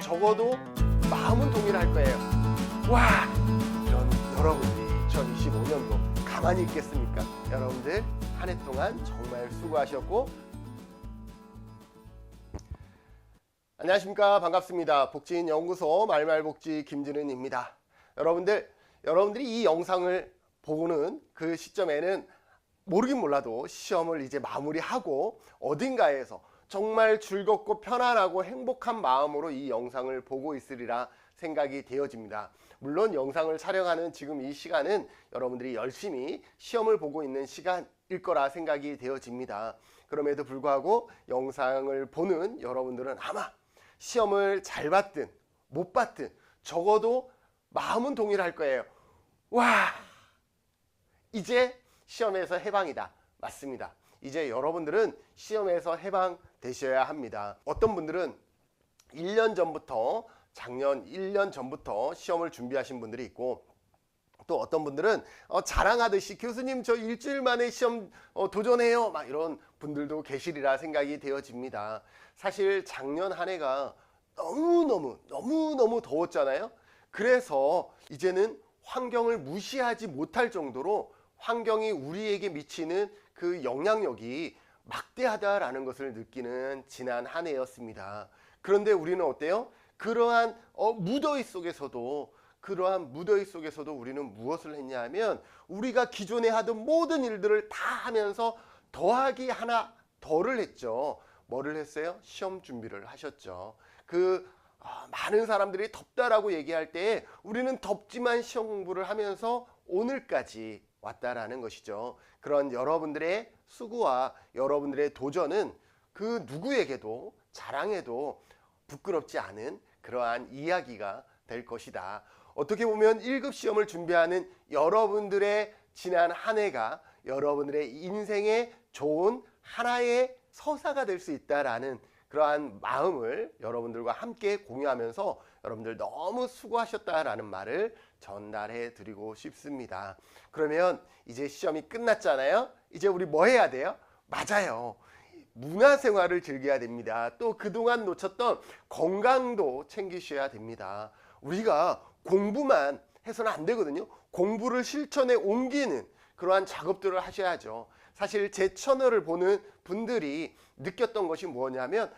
적어도 마음은 동일할 거예요. 와! 이런 여러분들이 2025년도 가만히 있겠습니까? 여러분들 한 해 동안 정말 수고하셨고, 안녕하십니까. 반갑습니다. 복지인연구소 말말복지 김진은입니다. 여러분들이 이 영상을 보는 그 시점에는 모르긴 몰라도 시험을 이제 마무리하고 어딘가에서 정말 즐겁고 편안하고 행복한 마음으로 이 영상을 보고 있으리라 생각이 되어집니다. 물론 영상을 촬영하는 지금 이 시간은 여러분들이 열심히 시험을 보고 있는 시간일 거라 생각이 되어집니다. 그럼에도 불구하고 영상을 보는 여러분들은 아마 시험을 잘 봤든 못 봤든 적어도 마음은 동일할 거예요. 와! 이제 시험에서 해방이다. 맞습니다. 이제 여러분들은 시험에서 해방되셔야 합니다. 어떤 분들은 1년 전부터, 작년 1년 전부터 시험을 준비하신 분들이 있고, 또 어떤 분들은 자랑하듯이 교수님 저 일주일 만에 시험 도전해요, 막 이런 분들도 계시리라 생각이 되어집니다. 사실 작년 한 해가 너무너무 더웠잖아요. 그래서 이제는 환경을 무시하지 못할 정도로 환경이 우리에게 미치는 그 영향력이 막대하다라는 것을 느끼는 지난 한 해였습니다. 그런데 우리는 어때요? 그러한 무더위 속에서도 우리는 무엇을 했냐 하면, 우리가 기존에 하던 모든 일들을 다 하면서 더하기 하나 더를 했죠. 뭐를 했어요? 시험 준비를 하셨죠. 많은 사람들이 덥다라고 얘기할 때 우리는 덥지만 시험 공부를 하면서 오늘까지 왔다라는 것이죠. 그런 여러분들의 수고와 여러분들의 도전은 그 누구에게도 자랑해도 부끄럽지 않은 그러한 이야기가 될 것이다. 어떻게 보면 1급 시험을 준비하는 여러분들의 지난 한 해가 여러분들의 인생의 좋은 하나의 서사가 될 수 있다라는 그러한 마음을 여러분들과 함께 공유하면서 여러분들 너무 수고하셨다라는 말을 전달해 드리고 싶습니다. 그러면 이제 시험이 끝났잖아요. 이제 우리 뭐 해야 돼요? 맞아요. 문화생활을 즐겨야 됩니다. 또 그동안 놓쳤던 건강도 챙기셔야 됩니다. 우리가 공부만 해서는 안 되거든요. 공부를 실천에 옮기는 그러한 작업들을 하셔야죠. 사실 제 채널을 보는 분들이 느꼈던 것이 뭐냐면,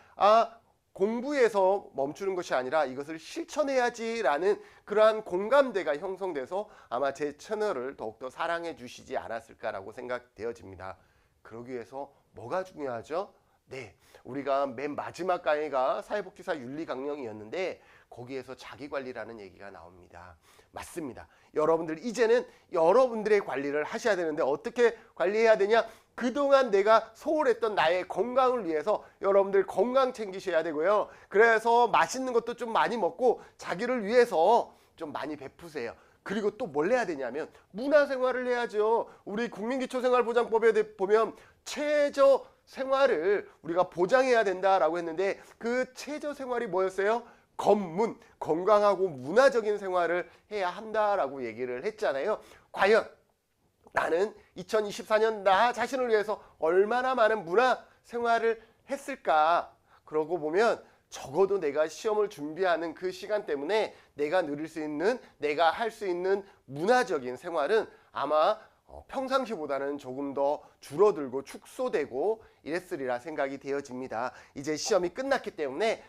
공부에서 멈추는 것이 아니라 이것을 실천해야지라는 그러한 공감대가 형성돼서 아마 제 채널을 더욱더 사랑해 주시지 않았을까라고 생각되어집니다. 그러기 위해서 뭐가 중요하죠? 네, 우리가 맨 마지막 강의가 사회복지사 윤리 강령이었는데 거기에서 자기관리라는 얘기가 나옵니다. 맞습니다. 여러분들 이제는 여러분들의 관리를 하셔야 되는데 어떻게 관리해야 되냐? 그동안 내가 소홀했던 나의 건강을 위해서 여러분들 건강 챙기셔야 되고요. 그래서 맛있는 것도 좀 많이 먹고 자기를 위해서 좀 많이 베푸세요. 그리고 또 뭘 해야 되냐면 문화생활을 해야죠. 우리 국민기초생활보장법에 보면 최저 생활을 우리가 보장해야 된다라고 했는데 그 최저 생활이 뭐였어요? 건강하고 문화적인 생활을 해야 한다라고 얘기를 했잖아요. 과연 나는 2024년 나 자신을 위해서 얼마나 많은 문화 생활을 했을까? 그러고 보면 적어도 내가 시험을 준비하는 그 시간 때문에 내가 누릴 수 있는, 내가 할 수 있는 문화적인 생활은 아마 평상시보다는 조금 더 줄어들고 축소되고 이랬으리라 생각이 되어집니다. 이제 시험이 끝났기 때문에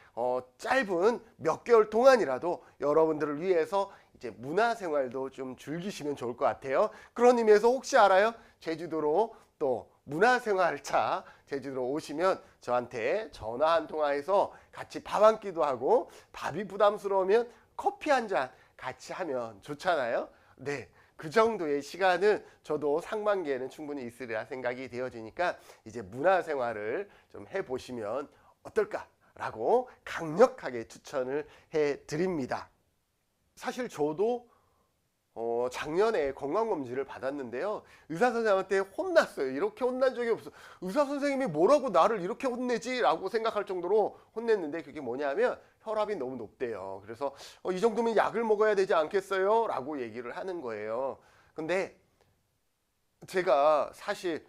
짧은 몇 개월 동안이라도 여러분들을 위해서 이제 문화생활도 좀 즐기시면 좋을 것 같아요. 그런 의미에서 혹시 알아요? 제주도로 또 문화생활차 제주도로 오시면 저한테 전화 한 통화해서 같이 밥 한 끼도 하고, 밥이 부담스러우면 커피 한 잔 같이 하면 좋잖아요. 네, 그 정도의 시간은 저도 상반기에는 충분히 있으리라 생각이 되어지니까 이제 문화생활을 좀 해보시면 어떨까라고 강력하게 추천을 해드립니다. 사실 저도 작년에 건강검진을 받았는데요. 의사선생님한테 혼났어요. 이렇게 혼난 적이 없어. 의사선생님이 뭐라고 나를 이렇게 혼내지? 라고 생각할 정도로 혼냈는데, 그게 뭐냐면 혈압이 너무 높대요. 그래서 이 정도면 약을 먹어야 되지 않겠어요? 라고 얘기를 하는 거예요. 근데 제가 사실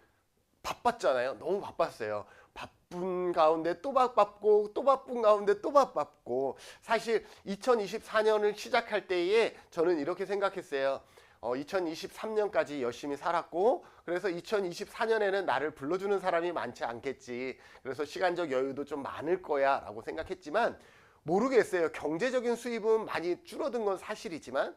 바빴잖아요. 너무 바빴어요. 바쁜 가운데 또 바빴고 또 바쁜 가운데 또 바빴고 사실 2024년을 시작할 때에 저는 이렇게 생각했어요. 2023년까지 열심히 살았고 그래서 2024년에는 나를 불러주는 사람이 많지 않겠지. 그래서 시간적 여유도 좀 많을 거야 라고 생각했지만 모르겠어요. 경제적인 수입은 많이 줄어든 건 사실이지만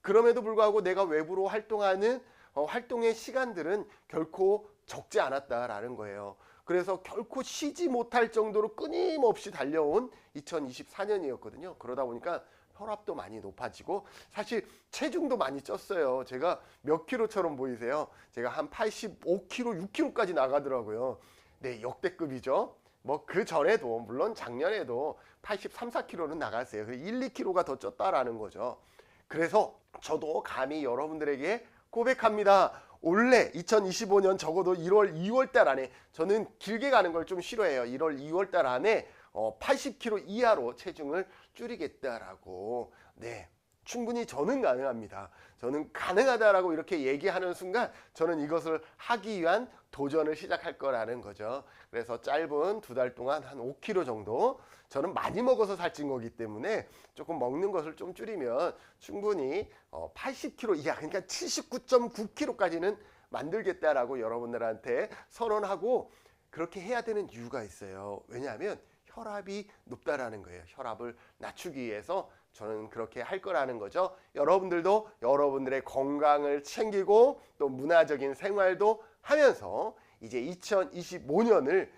그럼에도 불구하고 내가 외부로 활동하는 활동의 시간들은 결코 적지 않았다라는 거예요. 그래서 결코 쉬지 못할 정도로 끊임없이 달려온 2024년이었거든요. 그러다 보니까 혈압도 많이 높아지고 사실 체중도 많이 쪘어요. 제가 몇 킬로처럼 보이세요? 제가 한 85킬로, 6킬로까지 나가더라고요. 네, 역대급이죠. 뭐 그 전에도 물론 작년에도 83, 4킬로는 나갔어요. 1, 2킬로가 더 쪘다라는 거죠. 그래서 저도 감히 여러분들에게 고백합니다. 올해 2025년 적어도 1월, 2월 달 안에 저는 길게 가는 걸 좀 싫어해요. 1월, 2월 달 안에 80kg 이하로 체중을 줄이겠다라고. 네, 충분히 저는 가능합니다. 저는 가능하다라고 이렇게 얘기하는 순간 저는 이것을 하기 위한 도전을 시작할 거라는 거죠. 그래서 짧은 2달 동안 한 5kg 정도, 저는 많이 먹어서 살찐 거기 때문에 조금 먹는 것을 좀 줄이면 충분히 80kg 이하, 그러니까 79.9kg까지는 만들겠다라고 여러분들한테 선언하고, 그렇게 해야 되는 이유가 있어요. 왜냐하면 혈압이 높다라는 거예요. 혈압을 낮추기 위해서 저는 그렇게 할 거라는 거죠. 여러분들도 여러분들의 건강을 챙기고 또 문화적인 생활도 하면서 이제 2025년을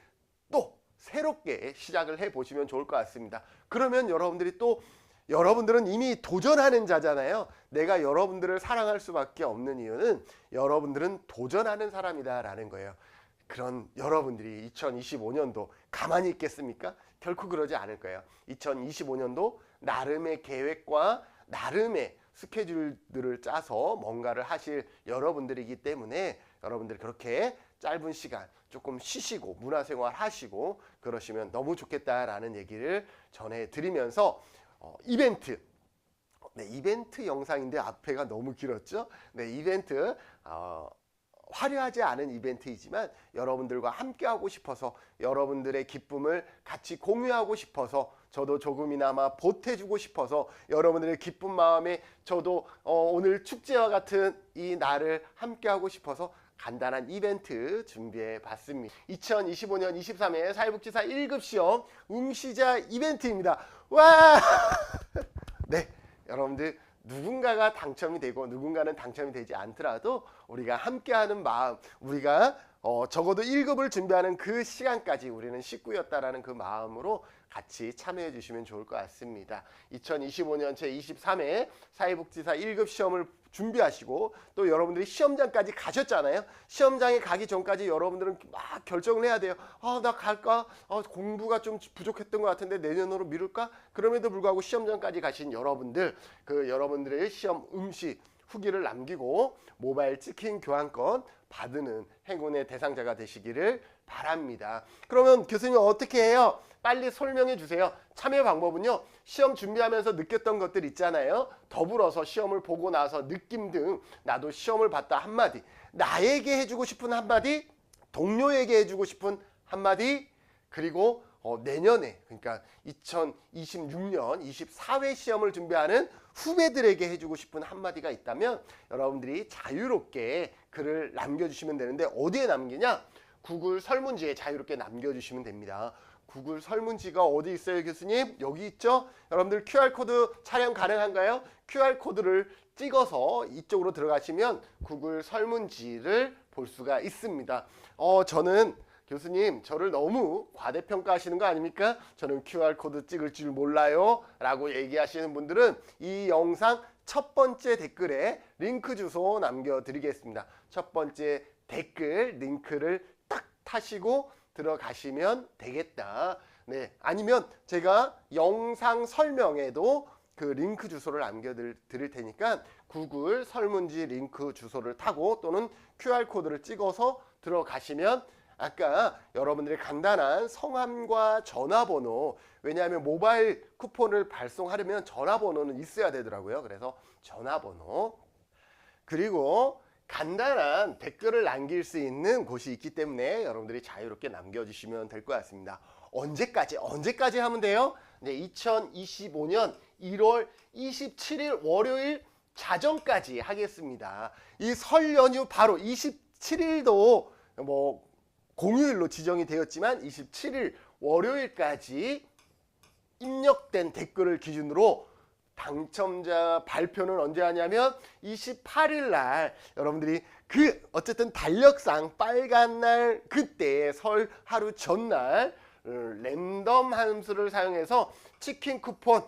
또 새롭게 시작을 해 보시면 좋을 것 같습니다. 그러면 여러분들은 이미 도전하는 자잖아요. 내가 여러분들을 사랑할 수밖에 없는 이유는 여러분들은 도전하는 사람이다라는 거예요. 그런 여러분들이 2025년도 가만히 있겠습니까? 결코 그러지 않을 거예요. 2025년도 나름의 계획과 나름의 스케줄들을 짜서 뭔가를 하실 여러분들이기 때문에 여러분들이 그렇게 짧은 시간 조금 쉬시고 문화생활 하시고 그러시면 너무 좋겠다라는 얘기를 전해드리면서 이벤트, 네, 이벤트 영상인데 앞에가 너무 길었죠? 네, 이벤트 화려하지 않은 이벤트이지만 여러분들과 함께 하고 싶어서, 여러분들의 기쁨을 같이 공유하고 싶어서, 저도 조금이나마 보태주고 싶어서, 여러분들의 기쁜 마음에 저도 오늘 축제와 같은 이 날을 함께 하고 싶어서 간단한 이벤트 준비해 봤습니다. 2025년 23회 사회복지사 1급 시험 응시자 이벤트입니다. 와! 네, 여러분들 누군가가 당첨이 되고 누군가는 당첨이 되지 않더라도 우리가 함께하는 마음, 우리가 적어도 1급을 준비하는 그 시간까지 우리는 식구였다라는 그 마음으로 같이 참여해 주시면 좋을 것 같습니다. 2025년 제23회 사회복지사 1급 시험을 준비하시고 또 여러분들이 시험장까지 가셨잖아요. 시험장에 가기 전까지 여러분들은 막 결정을 해야 돼요. 나 갈까? 공부가 좀 부족했던 것 같은데 내년으로 미룰까? 그럼에도 불구하고 시험장까지 가신 여러분들, 그 여러분들의 시험 응시 후기를 남기고 모바일 치킨 교환권 받는 행운의 대상자가 되시기를 바랍니다. 그러면 교수님 어떻게 해요? 빨리 설명해 주세요. 참여 방법은요, 시험 준비하면서 느꼈던 것들 있잖아요. 더불어서 시험을 보고 나서 느낌 등 나도 시험을 봤다 한마디, 나에게 해주고 싶은 한마디, 동료에게 해주고 싶은 한마디, 그리고 내년에, 그러니까 2026년 24회 시험을 준비하는 후배들에게 해주고 싶은 한마디가 있다면 여러분들이 자유롭게 글을 남겨주시면 되는데, 어디에 남기냐? 구글 설문지에 자유롭게 남겨주시면 됩니다. 구글 설문지가 어디 있어요, 교수님? 여기 있죠? 여러분들 QR코드 촬영 가능한가요? QR코드를 찍어서 이쪽으로 들어가시면 구글 설문지를 볼 수가 있습니다. 저는 교수님, 저를 너무 과대평가하시는 거 아닙니까? 저는 QR코드 찍을 줄 몰라요 라고 얘기하시는 분들은 이 영상 첫 번째 댓글에 링크 주소 남겨드리겠습니다. 첫 번째 댓글 링크를 딱 타시고 들어가시면 되겠다. 네, 아니면 제가 영상 설명에도 그 링크 주소를 남겨드릴 테니까 구글 설문지 링크 주소를 타고 또는 QR코드를 찍어서 들어가시면 아까 여러분들의 간단한 성함과 전화번호, 왜냐하면 모바일 쿠폰을 발송하려면 전화번호는 있어야 되더라고요. 그래서 전화번호, 그리고 간단한 댓글을 남길 수 있는 곳이 있기 때문에 여러분들이 자유롭게 남겨주시면 될 것 같습니다. 언제까지 하면 돼요? 네, 2025년 1월 27일 월요일 자정까지 하겠습니다. 이 설 연휴 바로 27일도 뭐 공휴일로 지정이 되었지만 27일 월요일까지 입력된 댓글을 기준으로 당첨자 발표는 언제 하냐면 28일 날 여러분들이 어쨌든 달력상 빨간 날 그때 설 하루 전날 랜덤 함수를 사용해서 치킨 쿠폰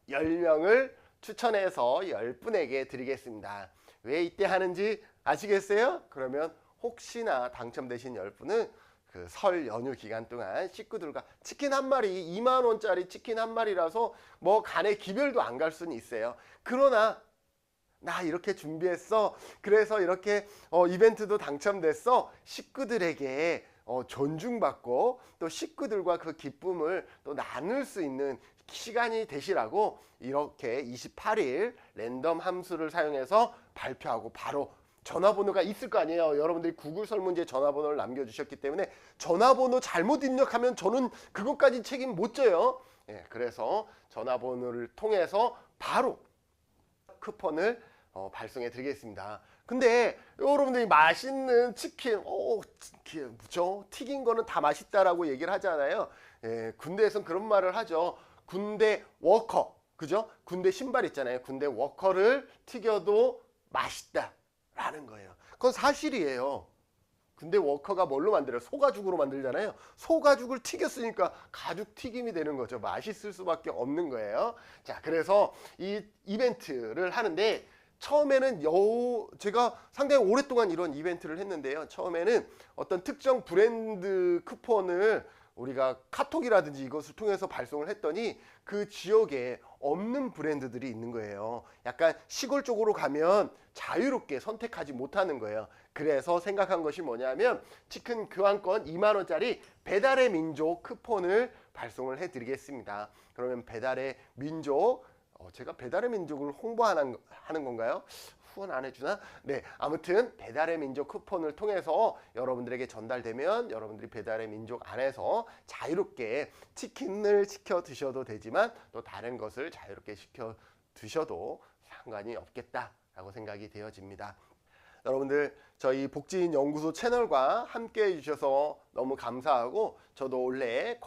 10명을 추천해서 10분에게 드리겠습니다. 왜 이때 하는지 아시겠어요? 그러면 혹시나 당첨되신 10분은 그 설 연휴 기간 동안 식구들과 치킨 한 마리 2만 원짜리 치킨 한 마리라서 뭐 간에 기별도 안 갈 수는 있어요. 그러나 나 이렇게 준비했어. 그래서 이렇게 이벤트도 당첨됐어. 식구들에게 존중받고 또 식구들과 그 기쁨을 또 나눌 수 있는 시간이 되시라고 이렇게 28일 랜덤 함수를 사용해서 발표하고 바로 전화번호가 있을 거 아니에요. 여러분들이 구글 설문지에 전화번호를 남겨주셨기 때문에 전화번호 잘못 입력하면 저는 그것까지 책임 못 져요. 예, 그래서 전화번호를 통해서 바로 쿠폰을 발송해 드리겠습니다. 근데 여러분들이 맛있는 치킨, 그죠? 튀긴 거는 다 맛있다라고 얘기를 하잖아요. 예, 군대에선 그런 말을 하죠. 군대 워커, 그죠? 군대 신발 있잖아요. 군대 워커를 튀겨도 맛있다. 라는 거예요. 그건 사실이에요. 근데 워커가 뭘로 만들어요? 소가죽으로 만들잖아요. 소가죽을 튀겼으니까 가죽 튀김이 되는 거죠. 맛있을 수밖에 없는 거예요. 자, 그래서 이 이벤트를 하는데 처음에는 제가 상당히 오랫동안 이런 이벤트를 했는데요. 처음에는 어떤 특정 브랜드 쿠폰을 우리가 카톡이라든지 이것을 통해서 발송을 했더니 그 지역에 없는 브랜드들이 있는 거예요. 약간 시골 쪽으로 가면 자유롭게 선택하지 못하는 거예요. 그래서 생각한 것이 뭐냐면 치킨 교환권 2만 원짜리 배달의 민족 쿠폰을 발송을 해드리겠습니다. 그러면 배달의 민족, 제가 배달의 민족을 홍보하는 건가요? 후원 안 해주나? 네, 아무튼 배달의 민족 쿠폰을 통해서 여러분들에게 전달되면 여러분들이 배달의 민족 안에서 자유롭게 치킨을 시켜 드셔도 되지만 또 다른 것을 자유롭게 시켜 드셔도 상관이 없겠다라고 생각이 되어집니다. 여러분들 저희 복지인 연구소 채널과 함께 해주셔서 너무 감사하고 저도 원래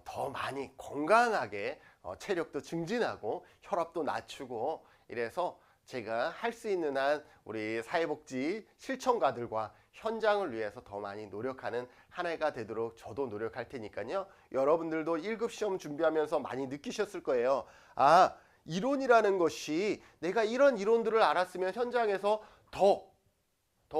더 많이 건강하게 체력도 증진하고 혈압도 낮추고 이래서 제가 할 수 있는 한 우리 사회복지 실천가들과 현장을 위해서 더 많이 노력하는 한 해가 되도록 저도 노력할 테니까요. 여러분들도 1급 시험 준비하면서 많이 느끼셨을 거예요. 아, 이론이라는 것이 내가 이런 이론들을 알았으면 현장에서 더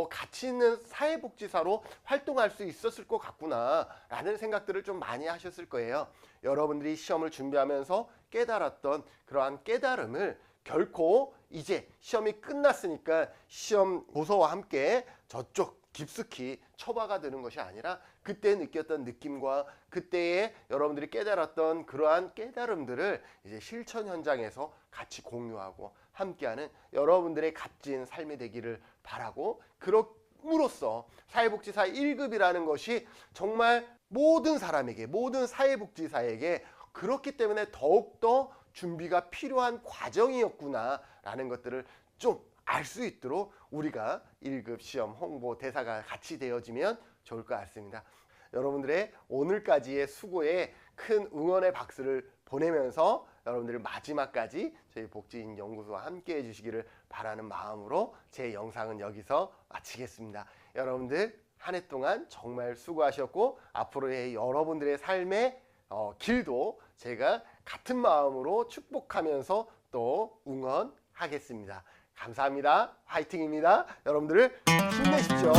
가치 있는 사회복지사로 활동할 수 있었을 것 같구나 라는 생각들을 좀 많이 하셨을 거예요. 여러분들이 시험을 준비하면서 깨달았던 그러한 깨달음을 결코 이제 시험이 끝났으니까 시험 도서와 함께 저쪽 깊숙이 처박아 두는 것이 아니라 그때 느꼈던 느낌과 그때의 여러분들이 깨달았던 그러한 깨달음들을 이제 실천 현장에서 같이 공유하고 함께하는 여러분들의 값진 삶이 되기를 바라고, 그럼으로써 사회복지사 1급이라는 것이 정말 모든 사람에게, 모든 사회복지사에게 그렇기 때문에 더욱더 준비가 필요한 과정이었구나 라는 것들을 좀 알 수 있도록 우리가 1급 시험 홍보 대사가 같이 되어지면 좋을 것 같습니다. 여러분들의 오늘까지의 수고에 큰 응원의 박수를 보내면서 여러분들이 마지막까지 저희 복지인 연구소와 함께 해주시기를 바라는 마음으로 제 영상은 여기서 마치겠습니다. 여러분들 한 해 동안 정말 수고하셨고 앞으로의 여러분들의 삶의 길도 제가 같은 마음으로 축복하면서 또 응원하겠습니다. 감사합니다. 화이팅입니다. 여러분들 힘내십시오.